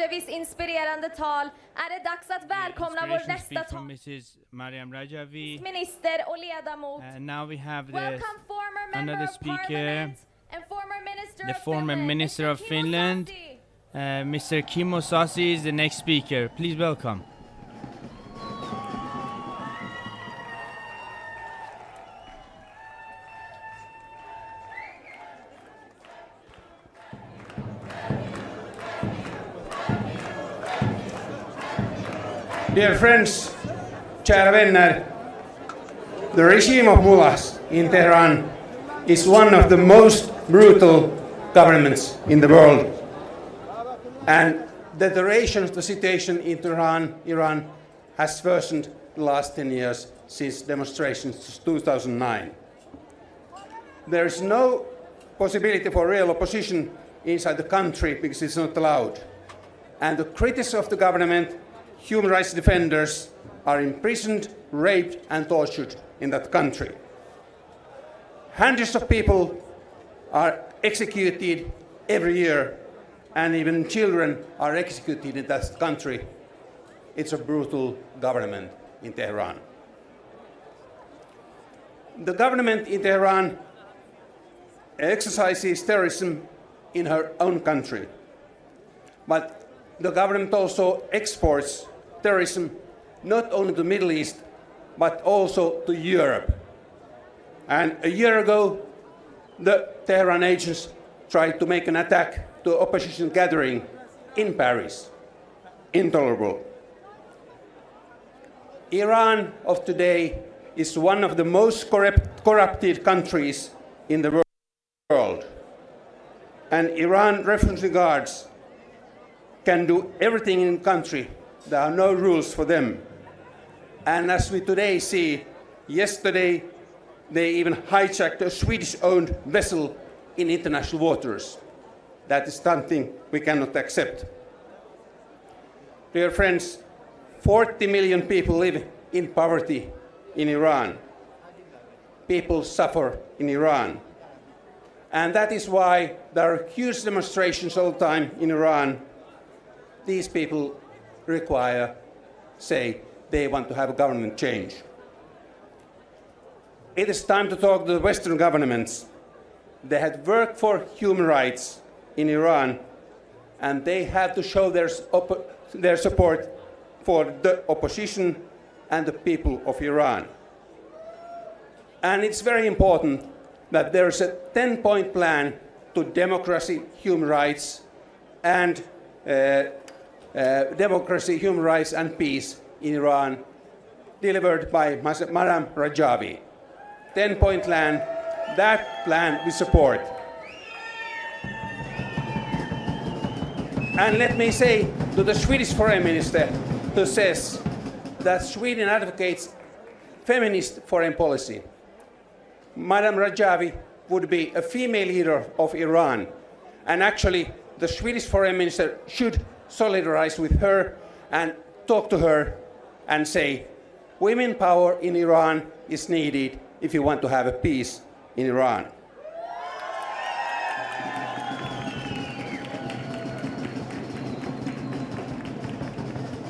Rajavis inspirerande tal är det dags att välkomna vår nästa minister och ledamot. Now we have Welcome former member another of speaker, parliament and former minister the of former Finland, minister Mr. of Kimo Finland. Sassi. Mr. Kimo Sassi is the next speaker. Please welcome. Dear friends, kära vänner, the regime of mullahs in Tehran is one of the most brutal governments in the world. And the duration of the situation in Tehran, Iran, has worsened the last 10 years since demonstrations since 2009. There is no possibility for real opposition inside the country because it's not allowed. And the critics of the government, human rights defenders, are imprisoned, raped and tortured in that country. Hundreds of people are executed every year, and even children are executed in that country. It's a brutal government in Tehran. The government in Tehran exercises terrorism in her own country, but the government also exports terrorism not only to the Middle East, but also to Europe. And a year ago, the Tehran agents tried to make an attack to an opposition gathering in Paris. Intolerable. Iran of today is one of the most corrupted countries in the world. And Iran refugee guards can do everything in the country. There are no rules for them. And as we today see, yesterday they even hijacked a Swedish-owned vessel in international waters. That is something we cannot accept. Dear friends, 40 million people live in poverty in Iran. People suffer in Iran. And that is why there are huge demonstrations all the time in Iran. These people say they want to have a government change. It is time to talk to the Western governments. They had worked for human rights in Iran, and they have to show their support for the opposition and the people of Iran. And it's very important that there is a 10-point plan to democracy, human rights, and peace in Iran, delivered by Madam Rajavi. 10-point plan, that plan we support. And let me say to the Swedish foreign minister who says that Sweden advocates feminist foreign policy. Madam Rajavi would be a female leader of Iran, and actually the Swedish foreign minister should solidarize with her and talk to her and say, women power in Iran is needed if you want to have a peace in Iran.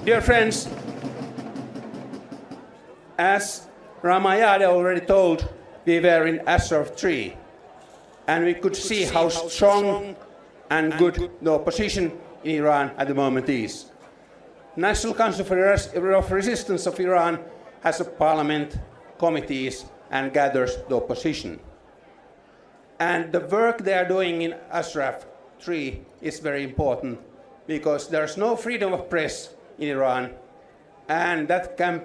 Dear friends, as Ramayade already told, we were in Ashraf tree, and we could see how strong and good the opposition in Iran at the moment is. National Council of Resistance of Iran has a parliament, committees, and gathers the opposition. And the work they are doing in Ashraf 3 is very important because there's no freedom of press in Iran, and that camp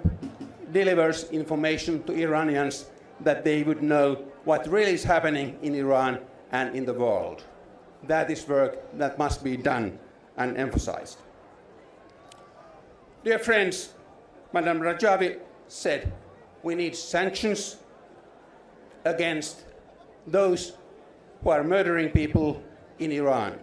delivers information to Iranians that they would know what really is happening in Iran and in the world. That is work that must be done and emphasized. Dear friends, Madam Rajavi said we need sanctions against those who are murdering people in Iran.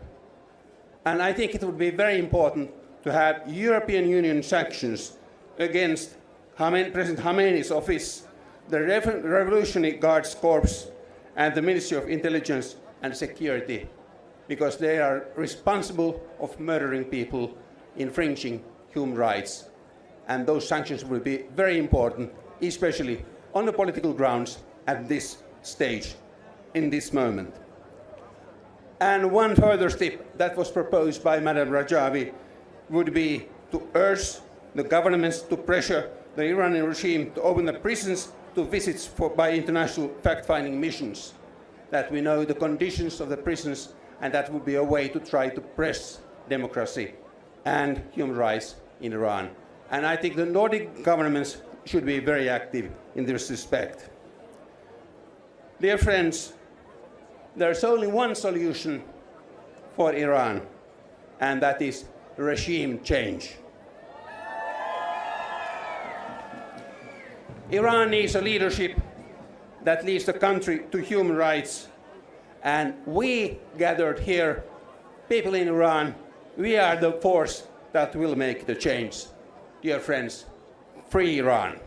And I think it would be very important to have European Union sanctions against President Khamenei's office, the Revolutionary Guards Corps, and the Ministry of Intelligence and Security, because they are responsible of murdering people infringing human rights. And those sanctions will be very important, especially on the political grounds at this stage, in this moment. And one further step that was proposed by Madam Rajavi would be to urge the governments to pressure the Iranian regime to open the prisons to visits by international fact-finding missions, that we know the conditions of the prisons, and that would be a way to try to press democracy and human rights in Iran. And I think the Nordic governments should be very active in this respect. Dear friends, there's only one solution for Iran, and that is regime change. Iran needs a leadership that leads the country to human rights, and we gathered here, people in Iran, we are the force that will make the change. Dear friends, free Iran.